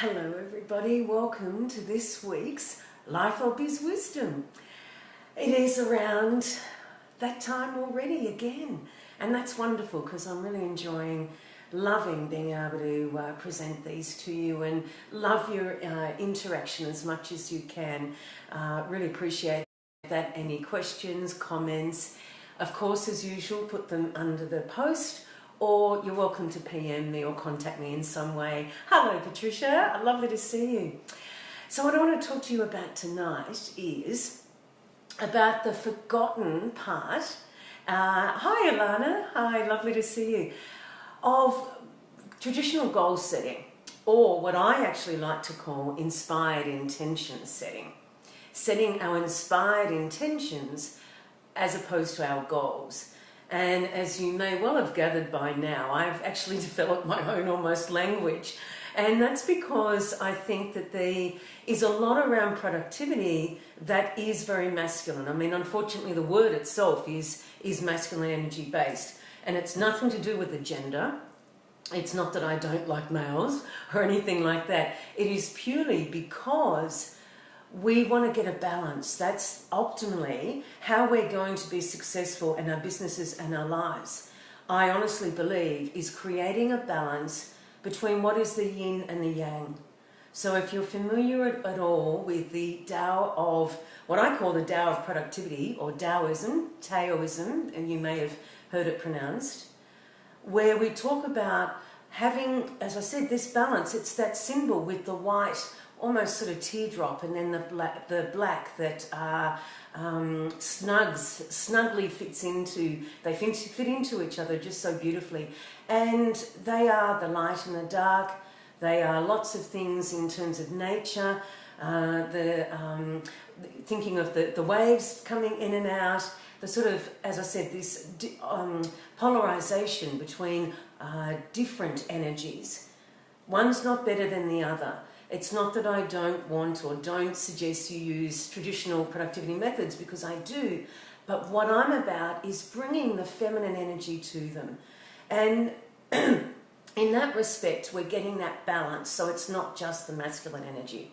Hello everybody, welcome to this week's Life of Biz Wisdom. It is around that time already again, and that's wonderful because I'm really loving being able to present these to you and love your interaction as much as you can. Really appreciate that. Any questions, comments, of course as usual put them under the post, or you're welcome to PM me or contact me in some way. Hello Patricia, lovely to see you. So what I want to talk to you about tonight is about the forgotten part. Hi Alana, hi, lovely to see you. Of traditional goal setting, or what I actually like to call inspired intention setting. Setting our inspired intentions as opposed to our goals. And as you may well have gathered by now, I've actually developed my own almost language. And that's because I think that there is a lot around productivity that is very masculine. I mean, unfortunately, the word itself is masculine energy based. And it's nothing to do with the gender. It's not that I don't like males or anything like that. It is purely because we want to get a balance. That's optimally how we're going to be successful in our businesses and our lives. I honestly believe is creating a balance between what is the yin and the yang. So if you're familiar at all with the Tao of, what I call the Tao of productivity, or Taoism, Taoism, and you may have heard it pronounced, where we talk about having, as I said, this balance. It's that symbol with the white, almost sort of teardrop, and then the black that snugly fits into, they fit into each other just so beautifully. And they are the light and the dark. They are lots of things in terms of nature, thinking of the waves coming in and out, the sort of, as I said, this polarization between different energies. One's not better than the other. It's not that I don't want or don't suggest you use traditional productivity methods, because I do, but what I'm about is bringing the feminine energy to them. And in that respect, we're getting that balance, so it's not just the masculine energy.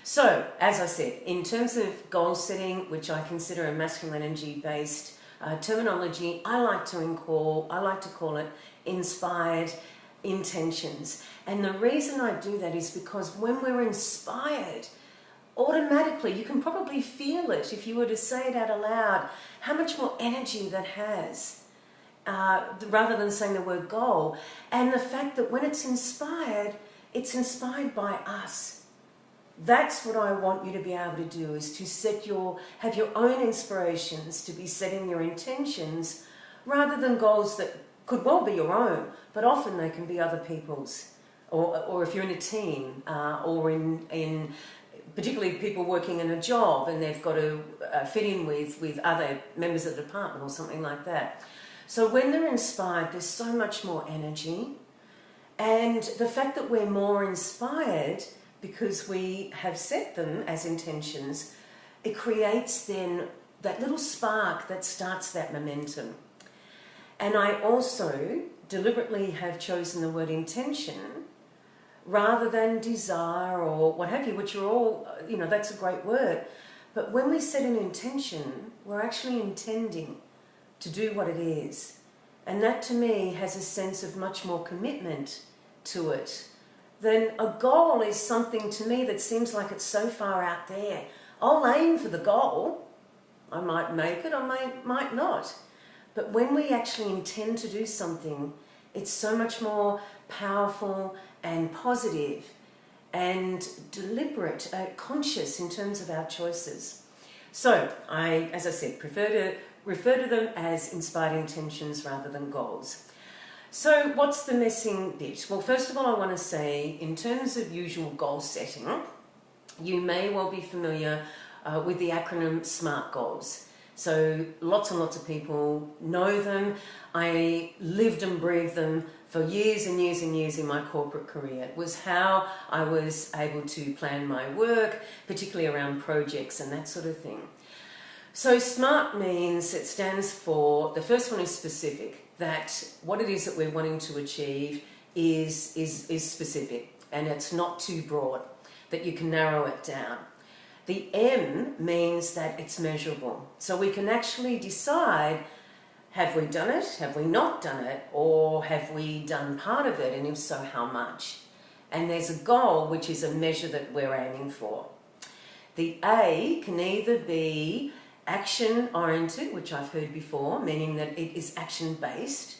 So, as I said, in terms of goal setting, which I consider a masculine energy-based terminology, I like to call it inspired intentions. And the reason I do that is because when we're inspired, automatically, you can probably feel it if you were to say it out aloud, how much more energy that has, rather than saying the word goal. And the fact that when it's inspired by us. That's what I want you to be able to do, is to have your own inspirations, to be setting your intentions, rather than goals that could well be your own, but often they can be other people's, or if you're in a team, or in particularly people working in a job and they've got to fit in with other members of the department or something like that. So when they're inspired, there's so much more energy, and the fact that we're more inspired because we have set them as intentions, it creates then that little spark that starts that momentum. And I also deliberately have chosen the word intention rather than desire or what have you, which are all, that's a great word. But when we set an intention, we're actually intending to do what it is. And that to me has a sense of much more commitment to it. Then a goal is something to me that seems like it's so far out there. I'll aim for the goal. I might make it, I might not. But when we actually intend to do something, it's so much more powerful and positive and deliberate, conscious in terms of our choices. So I, as I said, prefer to refer to them as inspired intentions rather than goals. So what's the missing bit? Well, first of all, I want to say, in terms of usual goal setting, you may well be familiar with the acronym SMART goals. So lots and lots of people know them. I lived and breathed them for years and years and years in my corporate career. It was how I was able to plan my work, particularly around projects and that sort of thing. So SMART means, it stands for, the first one is specific, that what it is that we're wanting to achieve is specific. and it's not too broad, that you can narrow it down. The M means that it's measurable. So we can actually decide, have we done it, have we not done it, or have we done part of it, and if so, how much? And there's a goal, which is a measure that we're aiming for. The A can either be action-oriented, which I've heard before, meaning that it is action-based,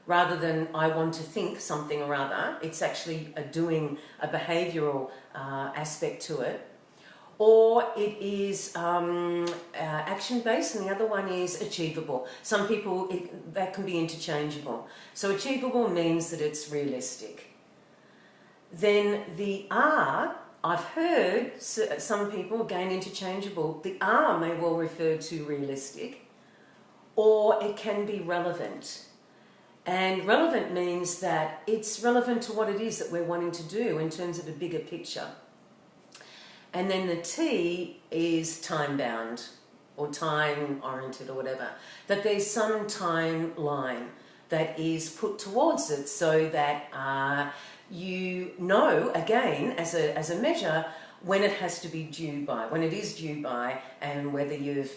rather than I want to think something or other. It's actually a behavioural aspect to it. Or it is action-based, and the other one is achievable. Some people, that can be interchangeable. So achievable means that it's realistic. Then the R, I've heard some people, again interchangeable, the R may well refer to realistic, or it can be relevant. And relevant means that it's relevant to what it is that we're wanting to do in terms of a bigger picture. And then the T is time-bound or time-oriented or whatever, that there's some timeline that is put towards it so that you know, again, as a measure, when it has to be due by, when it is due by, and whether you've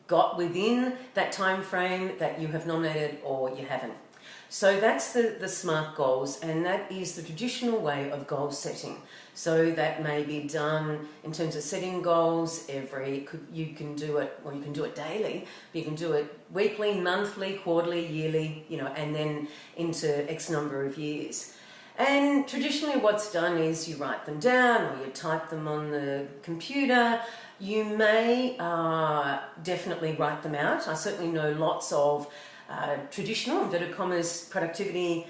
got within that time frame that you have nominated or you haven't. So that's the SMART goals, and that is the traditional way of goal setting. So that may be done in terms of setting goals you can do it daily, but you can do it weekly, monthly, quarterly, yearly, and then into X number of years. And traditionally what's done is you write them down or you type them on the computer. You may definitely write them out. I certainly know lots of traditional, inverted commas, productivity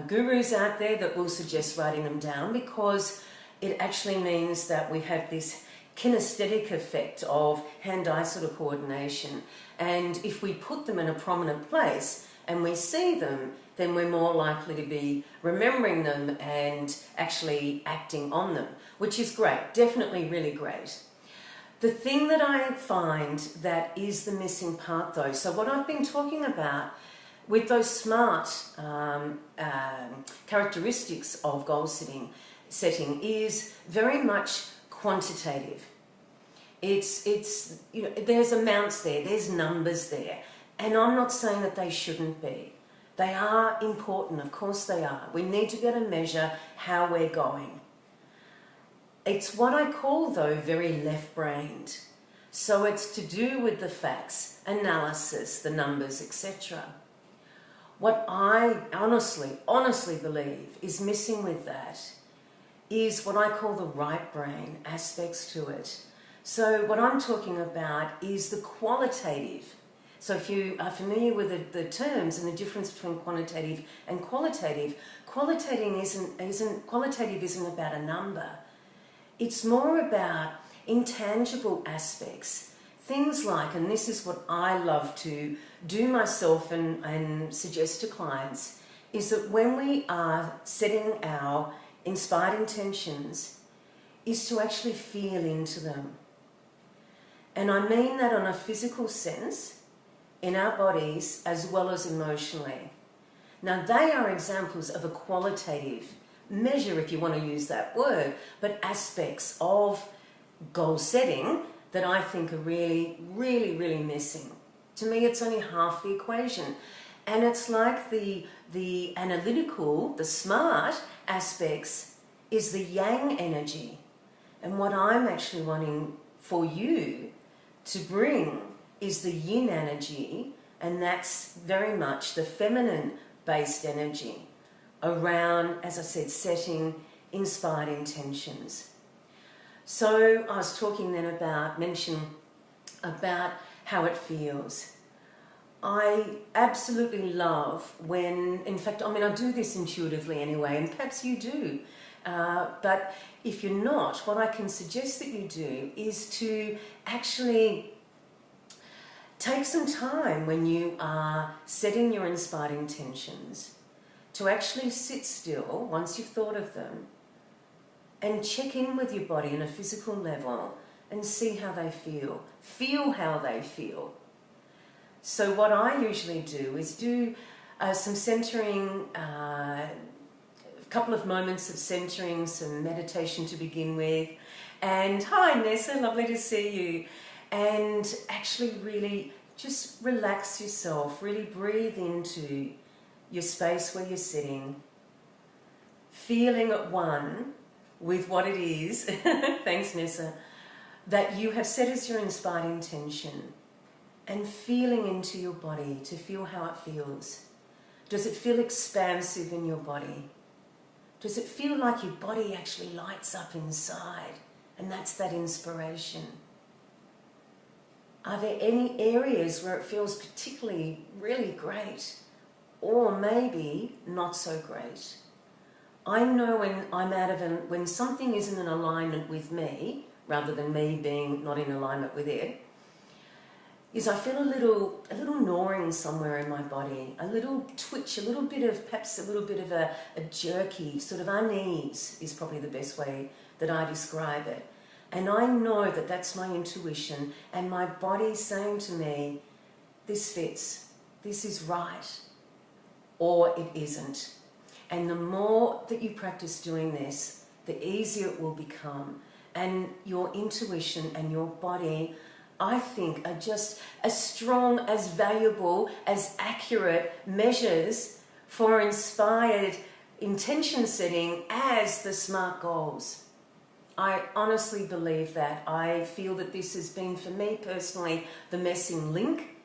gurus out there that will suggest writing them down, because it actually means that we have this kinesthetic effect of hand-eye sort of coordination. And if we put them in a prominent place and we see them, then we're more likely to be remembering them and actually acting on them, which is great, definitely really great. The thing that I find that is the missing part though, so what I've been talking about with those SMART characteristics of goal setting is very much quantitative. It's there's amounts there, there's numbers there, and I'm not saying that they shouldn't be. They are important, of course they are. We need to be able to measure how we're going. It's what I call, though, very left-brained. So it's to do with the facts, analysis, the numbers, etc. What I honestly believe is missing with that is what I call the right brain aspects to it. So what I'm talking about is the qualitative. So if you are familiar with the terms and the difference between quantitative and qualitative, qualitative isn't about a number. It's more about intangible aspects. Things like, and this is what I love to do myself and suggest to clients, is that when we are setting our inspired intentions, is to actually feel into them. And I mean that on a physical sense, in our bodies as well as emotionally. Now they are examples of a qualitative measure, if you want to use that word, but aspects of goal setting that I think are really, really, really missing. To me, it's only half the equation. And it's like the analytical, the SMART aspects is the yang energy. And what I'm actually wanting for you to bring is the yin energy, and that's very much the feminine-based energy around, as I said, setting inspired intentions. So I was talking then mentioning about how it feels. I absolutely love when, in fact, I do this intuitively anyway, and perhaps you do. But if you're not, what I can suggest that you do is to actually take some time when you are setting your inspired intentions to actually sit still once you've thought of them and check in with your body on a physical level and see how they feel. Feel how they feel. So what I usually do is do some centering couple of moments of centering, some meditation to begin with. And hi Nessa, lovely to see you. And actually really just relax yourself, really breathe into your space where you're sitting, feeling at one with what it is, thanks Nessa, that you have set as your inspired intention, and feeling into your body to feel how it feels. Does it feel expansive in your body? Does it feel like your body actually lights up inside? And that's that inspiration. Are there any areas where it feels particularly really great, or maybe not so great? I know when I'm when something isn't in alignment with me, rather than me being not in alignment with it, is I feel a little gnawing somewhere in my body, a little twitch, perhaps a little bit of a jerky, sort of unease is probably the best way that I describe it. And I know that that's my intuition and my body saying to me, this fits, this is right, or it isn't. And the more that you practice doing this, the easier it will become. And your intuition and your body, I think, are just as strong, as valuable, as accurate measures for inspired intention setting as the SMART goals. I honestly believe that. I feel that this has been, for me personally, the missing link.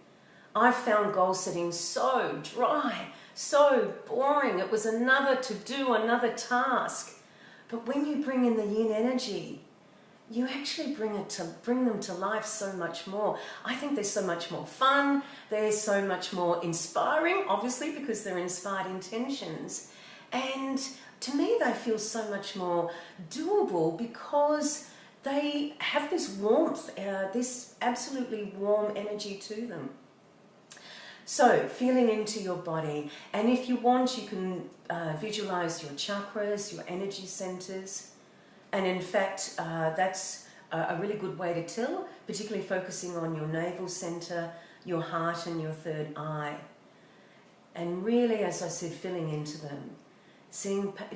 I found goal setting so dry, so boring. It was another to-do, another task. But when you bring in the yin energy, you actually bring them to life so much more. I think they're so much more fun. They're so much more inspiring, obviously, because they're inspired intentions. And to me, they feel so much more doable because they have this warmth, this absolutely warm energy to them. So, feeling into your body. And if you want, you can visualize your chakras, your energy centers. And in fact, that's a really good way to tell, particularly focusing on your navel center, your heart and your third eye. And really, as I said, filling into them.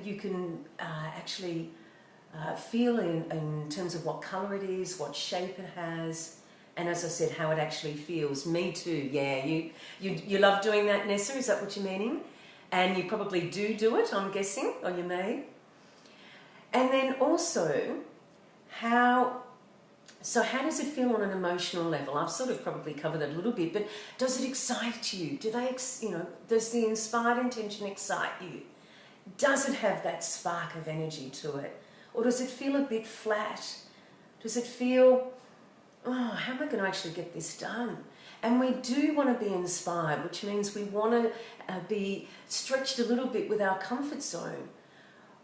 You can actually feel in terms of what color it is, what shape it has, and as I said, how it actually feels. Me too, yeah. You love doing that, Nessa, is that what you're meaning? And you probably do it, I'm guessing, or you may. And then also, how does it feel on an emotional level? I've sort of probably covered that a little bit, but does it excite you? Does the inspired intention excite you? Does it have that spark of energy to it? Or does it feel a bit flat? Does it feel, oh, how am I going to actually get this done? And we do want to be inspired, which means we want to be stretched a little bit with our comfort zone.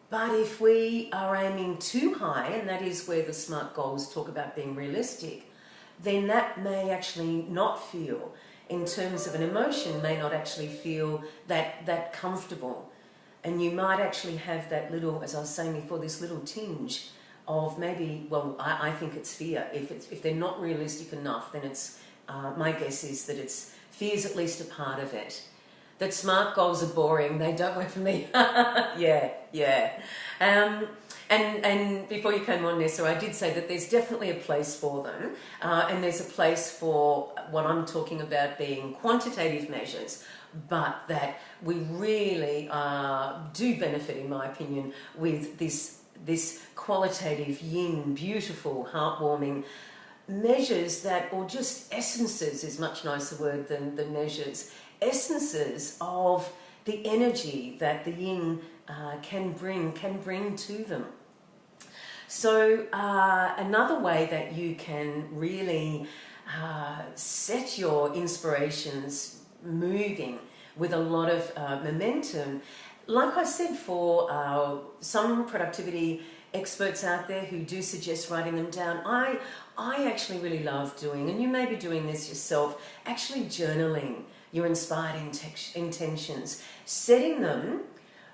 But if we are aiming too high, and that is where the SMART goals talk about being realistic, then that may actually not feel, in terms of an emotion, may not actually feel that comfortable. And you might actually have that little, as I was saying before, this little tinge of maybe, well, I think it's fear. If they're not realistic enough, then it's, my guess is that fear's at least a part of it. That SMART goals are boring, they don't work for me. yeah. And before you came on, Nessa, I did say that there's definitely a place for them, and there's a place for what I'm talking about being quantitative measures, but that we really do benefit, in my opinion, with this qualitative yin, beautiful, heartwarming measures that, or just essences is much nicer word than measures, essences of the energy that the yin can bring to them. So another way that you can really set your inspirations moving with a lot of momentum, like I said, for some productivity experts out there who do suggest writing them down, I actually really love doing, and you may be doing this yourself, actually journaling your inspired intentions, setting them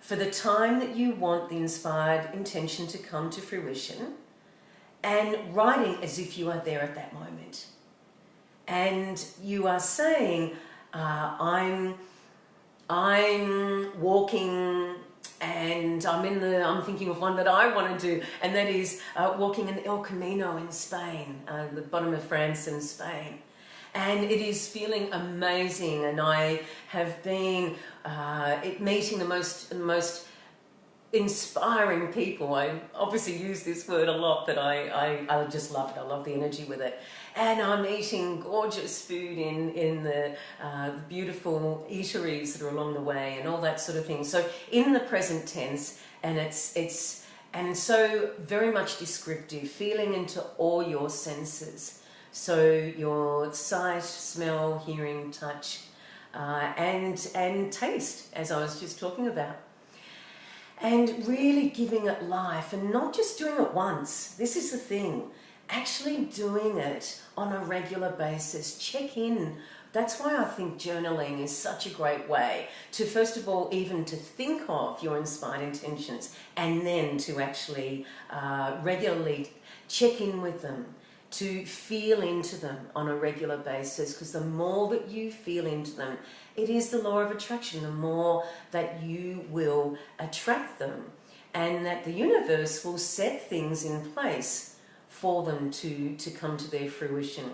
for the time that you want the inspired intention to come to fruition, and writing as if you are there at that moment. And you are saying, I'm walking And I'm thinking of one that I want to do, and that is walking in El Camino in Spain, the bottom of France and Spain. And it is feeling amazing, and I have been meeting the most inspiring people. I obviously use this word a lot, but I just love it. I love the energy with it. And I'm eating gorgeous food in the beautiful eateries that are along the way and all that sort of thing. So in the present tense, and it's so very much descriptive, feeling into all your senses. So your sight, smell, hearing, touch, and taste, as I was just talking about. And really giving it life, and not just doing it once. This is the thing. Actually doing it on a regular basis. Check in. That's why I think journaling is such a great way to, first of all, even to think of your inspired intentions, and then to actually regularly check in with them, to feel into them on a regular basis, because the more that you feel into them, it is the law of attraction, the more that you will attract them, and that the universe will set things in place for them to come to their fruition.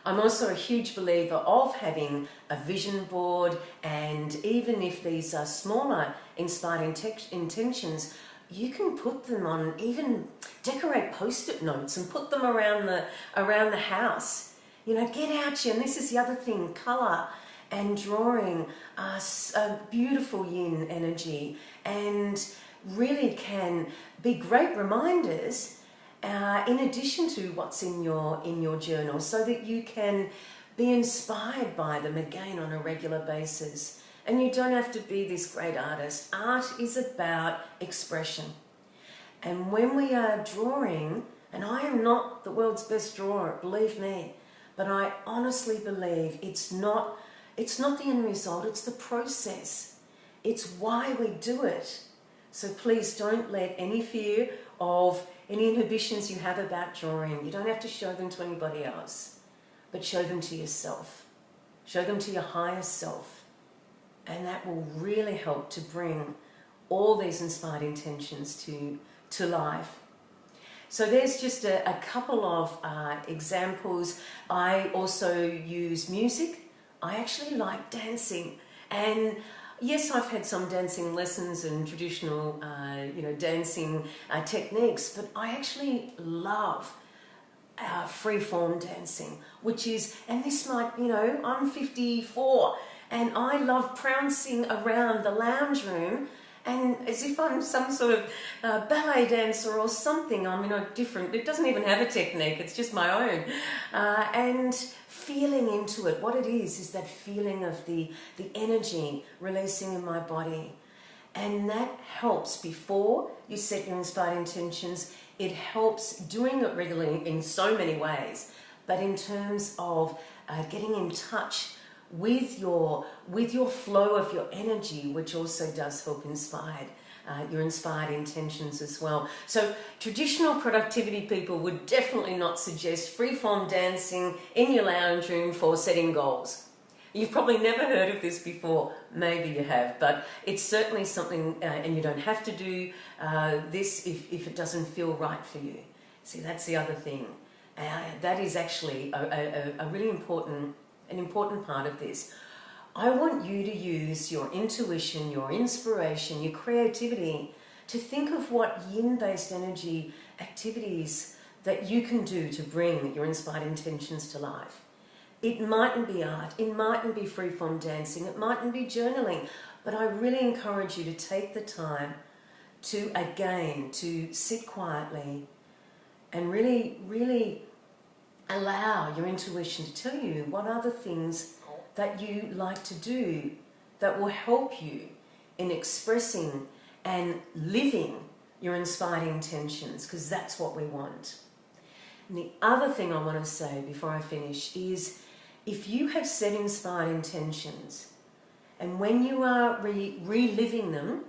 I'm also a huge believer of having a vision board, and even if these are smaller inspired intentions, you can put them on, even decorate post-it notes and put them around the house. You know, get out here. And this is the other thing, colour and drawing are a beautiful yin energy, and really can be great reminders in addition to what's in your journal, so that you can be inspired by them again on a regular basis. And you don't have to be this great artist. Art is about expression. And when we are drawing, and I am not the world's best drawer, believe me, but I honestly believe it's not the end result, it's the process. It's why we do it. So please don't let any fear of any inhibitions you have about drawing. You don't have to show them to anybody else, but show them to yourself. Show them to your higher self. And that will really help to bring all these inspired intentions to life. So there's just a couple of examples. I also use music. I actually like dancing. And yes, I've had some dancing lessons and traditional, dancing techniques, but I actually love free-form dancing, which is, and this might, I'm 54, and I love prancing around the lounge room, and as if I'm some sort of ballet dancer or something. Different. It doesn't even have a technique, it's just my own. And feeling into it. What it is that feeling of the energy releasing in my body. And that helps before you set your inspired intentions. It helps doing it regularly in so many ways. But in terms of getting in touch with your flow of your energy, which also does help your inspired intentions as well. So traditional productivity people would definitely not suggest freeform dancing in your lounge room for setting goals. You've probably never heard of this before, maybe you have, but it's certainly something, and you don't have to do this if it doesn't feel right for you. See, that's the other thing. That is actually a really important part of this. I want you to use your intuition, your inspiration, your creativity to think of what yin-based energy activities that you can do to bring your inspired intentions to life. It mightn't be art, it mightn't be freeform dancing, it mightn't be journaling, but I really encourage you to take the time to sit quietly and really, really allow your intuition to tell you what are the things that you like to do that will help you in expressing and living your inspired intentions, because that's what we want. And the other thing I want to say before I finish is, if you have set inspired intentions, and when you are reliving them,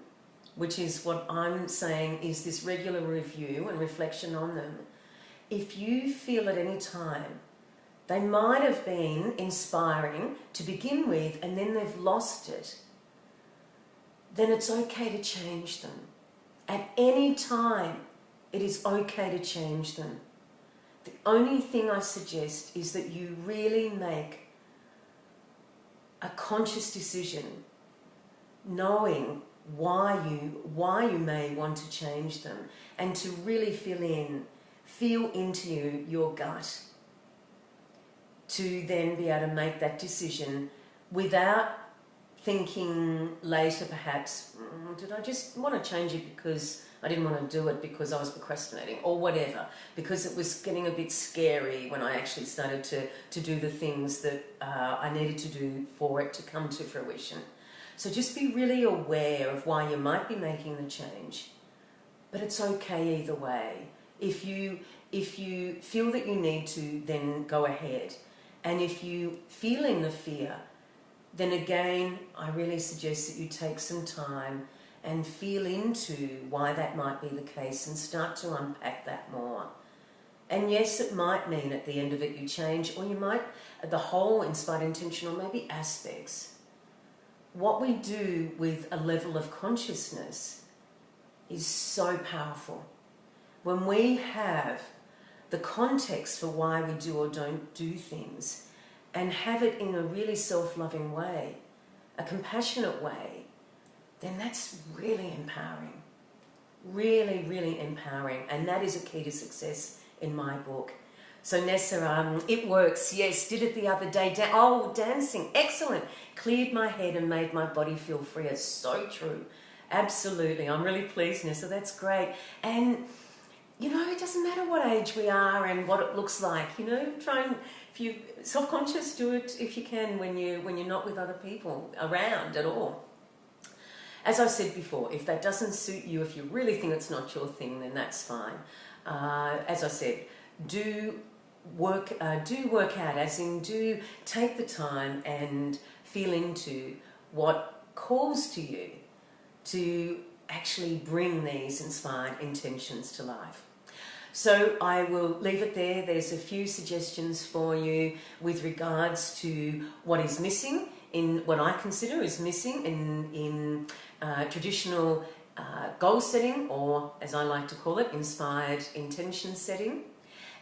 which is what I'm saying is this regular review and reflection on them, if you feel at any time they might have been inspiring to begin with and then they've lost it, then it's okay to change them. At any time, it is okay to change them. The only thing I suggest is that you really make a conscious decision, knowing why you may want to change them, and to really feel into your gut, to then be able to make that decision without thinking later perhaps, did I just want to change it because I didn't want to do it because I was procrastinating or whatever, because it was getting a bit scary when I actually started to do the things that I needed to do for it to come to fruition. So just be really aware of why you might be making the change, but it's okay either way. If you feel that you need to, then go ahead. And if you feeling the fear, then again, I really suggest that you take some time and feel into why that might be the case and start to unpack that more. And yes, it might mean at the end of it you change, or you might, the whole inspired intention, or maybe aspects. What we do with a level of consciousness is so powerful. When we have the context for why we do or don't do things, and have it in a really self-loving way, a compassionate way, then that's really empowering. Really, really empowering. And that is a key to success in my book. So Nessa, it works. Yes, did it the other day. Dancing. Excellent. Cleared my head and made my body feel freer. So true. Absolutely. I'm really pleased, Nessa. That's great. And, you know, it doesn't matter what age we are and what it looks like. You know, try and, if you're self-conscious, do it if you can when you're not with other people around at all. As I said before, if that doesn't suit you, if you really think it's not your thing, then that's fine. As I said, do work out, as in do take the time and feel into what calls to you to actually bring these inspired intentions to life. So I will leave it there. There's a few suggestions for you with regards to what is missing in what I consider is missing in traditional goal setting, or as I like to call it, inspired intention setting,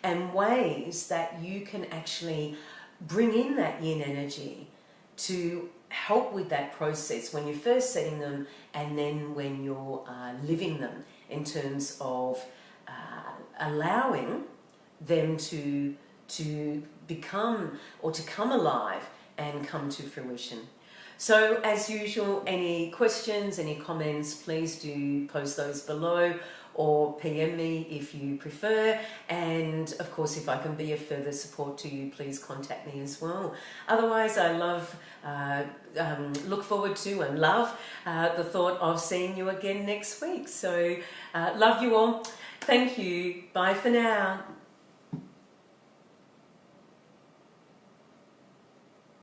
and ways that you can actually bring in that yin energy to help with that process when you're first setting them and then when you're living them, in terms of allowing them to become or to come alive and come to fruition. So as usual, any questions, any comments, please do post those below or PM me if you prefer. And of course, if I can be of further support to you, please contact me as well. Otherwise, I look forward to and love the thought of seeing you again next week. So love you all. Thank you. Bye for now.